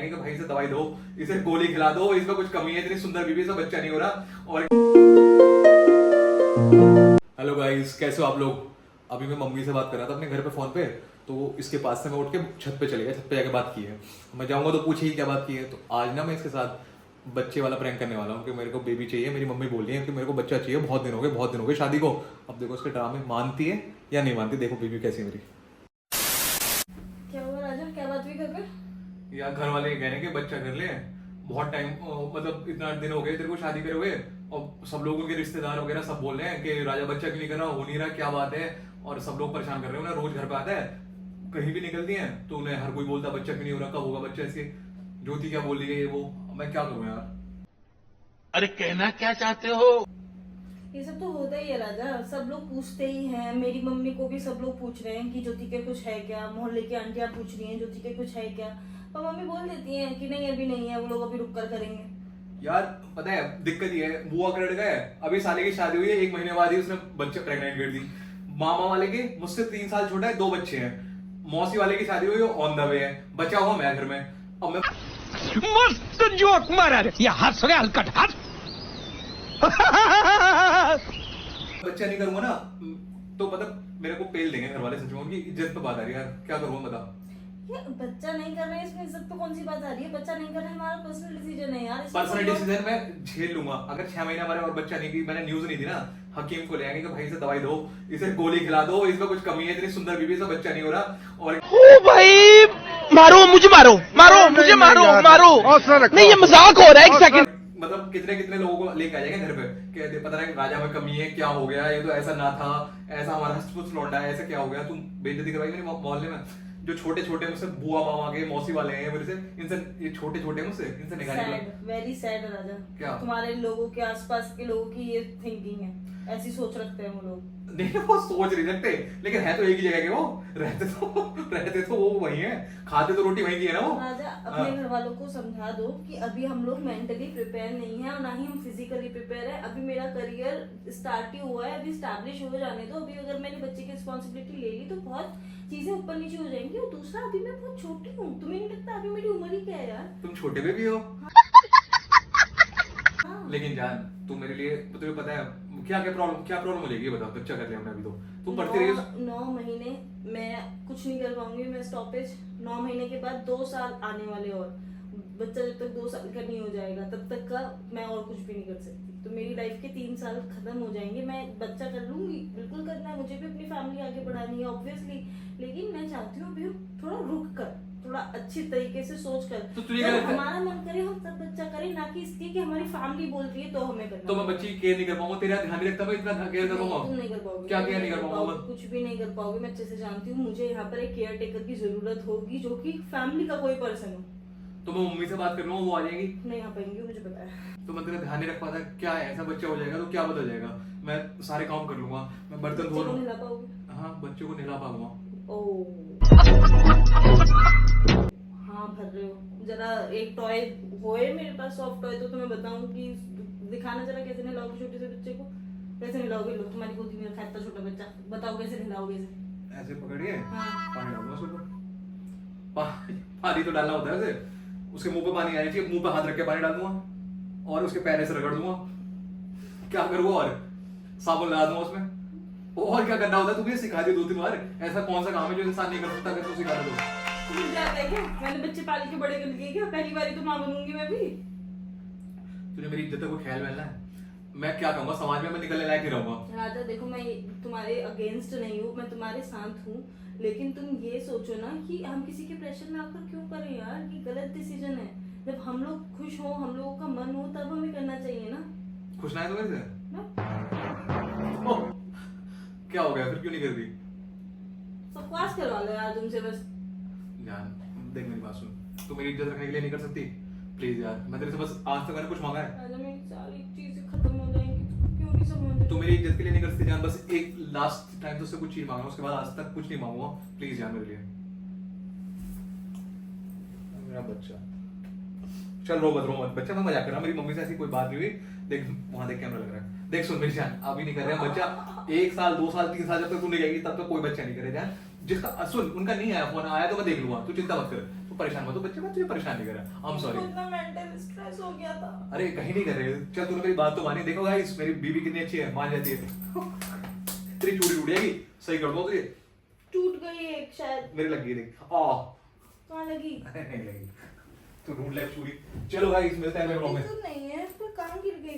कि भाई से दवाई दो, इसे गोली खिला दो, इसमें कुछ कमी है, इतनी सुंदर बीबी से बच्चा नहीं हो रहा। और हेलो गाइस, कैसे हो आप लोग। अभी मैं मम्मी से बात कर रहा था अपने घर पे फोन पे, तो इसके पास से मैं उठ के छत पे चले गया, छत पे जाके बात की है। मैं जाऊंगा तो पूछे ही क्या बात की है। तो आज ना मैं इसके साथ बच्चे वाला प्रैंक करने वाला हूँ कि मेरे को बेबी चाहिए। मेरी मम्मी बोल रही है कि मेरे को बच्चा चाहिए, बहुत दिन हो गए शादी को। अब देखो उसके ड्रामे मानती है या नहीं मानती। देखो बेबी कैसी है मेरी। क्या हुआ राजा, क्या बात हुई घर पे? यार घर वाले कह रहे हैं कि बच्चा कर ले, बहुत टाइम मतलब इतना दिन हो गए तेरे को शादी करे हुए, और सब लोग उनके रिश्तेदार वगैरह सब बोल रहे हैं कि राजा बच्चा क्यों नहीं कर रहा, हो नहीं रहा, क्या बात है। और सब लोग परेशान कर रहे हैं। उन्हें रोज घर पे आता है, कहीं भी निकलती है तो उन्हें हर कोई बोलता बच्चा क्यों नहीं हो रहा, कब होगा बच्चा। इसके ज्योति क्या बोल रही है ये वो, मैं क्या करूं यार। अरे कहना क्या चाहते हो? ये सब तो होता ही है राजा, सब लोग पूछते ही हैं। मेरी मम्मी को भी सब लोग पूछ रहे हैं कि ज्योति के कुछ है क्या, मोहल्ले की आंटियां पूछ रही हैं ज्योति के कुछ है क्या। पर मम्मी बोल देती हैं कि नहीं अभी नहीं है, वो लोग अभी रुक कर करेंगे। यार पता है दिक्कत ये है, बुआ का लड़का है, अभी साले की शादी हुई है, 1 महीने बाद ही उसने बच्चे प्रेग्नेंट कर दी। मामा वाले के मुझसे 3 साल छोटा है, 2 बच्चे हैं। मौसी वाले की शादी हुई, ऑन द वे है, बचा हुआ मैं घर में। अब मैं मस्त जोक मारा रे, ये हंस रहे हलकट हंस। बच्चा नहीं करूंगा ना तो मतलब मेरे को पेल देंगे घर वाले। सच में उनकी इज्जत पे बात आ रही है यार, क्या करूंगा बता। ये बच्चा नहीं कर रहे हैं, इसमें इज्जत पे कौन सी बात आ रही है? बच्चा नहीं कर रहे हैं, हमारा पर्सनल डिसीजन है यार। इसमें पर्सनल कोई और- डिसीजन मैं झेल लूंगा। अगर 6 महीने हमारे और बच्चा नहीं की, मैंने न्यूज नहीं दी ना, हकीम को ले आएंगे कि भाई से दवाई दो, इसे गोली खिला दो, इसमें कुछ कमी है, इतनी सुंदर बीबी से बच्चा नहीं हो रहा। और ओ भाई, मारो मुझे, मारो मारो मुझे, मारो मारो। नहीं ये मजाक हो रहा है, एक सेकंड। मतलब कितने कितने लोगों को लेके आ जाएंगे घर पे, कहते पता नहीं राजा में कमी है, क्या हो गया, ये तो ऐसा ना था, ऐसा हमारा हस्तपुस्त लौंडा है, ऐसा क्या हो गया, तुम बेइज्जती करवाई मेरे मोहल्ले में। जो छोटे छोटे मुझसे बुआ मामा के मौसी वाले हैं मेरे से, इनसे ये छोटे छोटे मुझसे इनसे निकाल सैड, वेरी सैड राजा। क्या? तुम्हारे लोगों के आसपास के लोगों की ये थिंकिंग है, ऐसी सोच रखते हैं वो लोग। नहीं वो सोच नहीं सकते, लेकिन है तो एक ही जगह के, वो रहते तो वो वही है, खाते तो रोटी वही की है ना वो। राजा अपने घर वालों को समझा दो कि अभी हम लोग मेंटली प्रिपेयर नहीं है और ना ही हम फिजिकली प्रिपेयर है। अभी मेरा करियर स्टार्ट ही हुआ है, अभी स्टैब्लिश हो जाने दो। अभी अगर मैंने बच्चे की रिस्पॉन्सिबिलिटी ले ली तो बहुत चीजें ऊपर नीचे हो जाएंगी। और दूसरा अभी मैं बहुत छोटी हूँ, तुम्हें नहीं लगता अभी मेरी उम्र ही क्या है यार? तुम छोटे पे भी हो, हाँ। लेकिन जान तू मेरे लिए, तुम्हें पता है क्या क्या प्रॉब्लम हो जाएगी ये बताओ। बच्चा कर लिया हमने अभी तो, तुम पढ़ती रही हो। 9 महीने मैं कुछ नहीं कर पाऊंगी, मैं स्टॉपेज। 9 महीने के बाद 2 साल आने वाले, और बच्चा जब तक 2 साल का नहीं हो जाएगा तब तक का मैं और कुछ भी नहीं कर सकती। तो मेरी लाइफ के 3 साल खत्म हो जाएंगे। मैं बच्चा कर लूंगी, बिल्कुल करना है, मुझे भी अपनी फैमिली आगे बढ़ानी है ऑब्वियसली। लेकिन मैं चाहती हूँ अभी थोड़ा रुक कर, थोड़ा अच्छी तरीके से सोच कर, तो तुझे जब क्या लगता है? हमारा मन करे हम तब बच्चा करें, ना कि इसलिए कि हमारी फैमिली बोल रही है तो हमें करना। तो मैं बच्ची की केयर नहीं कर पाऊंगा, तेरा ध्यान नहीं रखता मैं, इतना केयर कर तुम पाऊंगा? नहीं कर पाओगे। क्या केयर नहीं कर पाऊंगा मैं? कुछ भी नहीं कर पाओगे, मैं अच्छे से जानती हूँ। मुझे यहाँ पर एक केयर टेकर की जरूरत होगी जो कि फैमिली का कोई पर्सन हो। तो मैं मम्मी से बात कर लूंगा, वो आ जाएगी। नहीं आ पाएंगे, मुझे पता है। तो मैं तेरा ध्यान नहीं रख पाता, क्या है ऐसा बच्चा हो जाएगा तो क्या बदल जाएगा। मैं सारे काम कर लूंगा, मैं बर्तन धो बच्चे को लूंगा। नहला पाओगे? हाँ बच्चे को नहला पाऊंगा। ओ हाँ, भर रहे हो। जरा एक टॉय होए मेरे पास, सॉफ्ट टॉय, तो तुम्हें बताऊं कि दिखाना जरा कैसे नहलाओगे छोटे से बच्चे को। कैसे नहलाओगे? लो तुम्हारी गोदी में रखा है इतना छोटा बच्चा, बताओ कैसे नहलाओगे इसे? ऐसे पकड़िए, हाँ। पानी डालूंगा उसके ऊपर। पानी तो डालना होता है उसे, उसके मुंह पे पानी आना चाहिए, मुंह पे हाथ रख के पानी डाल दूंगा और उसके पैर से रगड़ दूंगा। क्या करूंगा और साबुन लगा दूंगा उसमें, और क्या करना होता है। तुम ये सिखा दी 2-3 बार, ऐसा कौन सा काम है जो इंसान नहीं कर सकता, अगर तू सिखा दो। मुझे आता है क्या? मैंने बच्चे पाल के बड़े कर दिए क्या? पहली बारी तो माँ बनूंगी मैं भी। तुझे मेरी इज्जत को ख्याल मिलना है, मैं क्या कहूंगा समाज में, मैं निकलने लायक नहीं रहूंगा। राजा देखो, मैं तुम्हारे अगेंस्ट नहीं हूँ, मैं तुम्हारे साथ हूँ। लेकिन तुम ये सोचो ना कि हम किसी के प्रेशर में आकर क्यों करें यार, कि गलत डिसीजन है। जब हम लोग खुश हो, हम लोगों का मन हो, तब हमें करना चाहिए ना। खुश ना है तो मेरे ना? से ओह, क्या हो गया फिर, क्यों नहीं कर दी? बकवास करवा लो यार तुमसे बस। जान देख मेरी बात सुन, तू मेरी इज्जत रखने के लिए नहीं कर सकती प्लीज यार। मैं तेरे से बस आज तक मैंने कुछ मांगा है? राजा मेरी सारी चीजें खत्म हो जाएंगी, तुम क्यों नहीं समझ? तू मेरी इज्जत के लिए नहीं कर सकती जान, बस एक लास्ट टाइम तुझसे कुछ चीज मांगा, उसके बाद आज तक कुछ नहीं मांगूंगा प्लीज यार मेरे लिए। मेरा बच्चा, चल रो मत बच्चा, मैं मजाक कर रहा हूं, मेरी मम्मी से ऐसी कोई बात नहीं हुई। देख वहां देख कैमरा लग रहा है, देख सुन मेरी जान, अभी नहीं कर रहे हैं बच्चा। 1 साल 2 साल 3 साल जब तक तू नहीं जाएगी तब तक कोई बच्चा नहीं करे जान। जिसका सुन, उनका नहीं आया फोन, आया तो मैं देख लूंगा, तू चिंता मत कर। तू परेशान मत हो बच्चे, मैं तुझे परेशान नहीं कर रहा, आई एम सॉरी। इतना मेंटल स्ट्रेस हो गया था। अरे कहीं नहीं कर रहे, चल तूने मेरी बात तो मानी। देखो गाइस मेरी बीवी कितनी अच्छी है, मान जाती है। तेरी चूड़ी टूट जाएगी, सही कर दो तुझे। टूट गई एक शायद। मेरे लग गई देख, कहाँ लगी? नहीं लगी, तू ढूंढ ले चूड़ी। चलो गाइस मिलते हैं मेरे ब्लॉग में। तो नहीं है, इस पे काम गिर गई।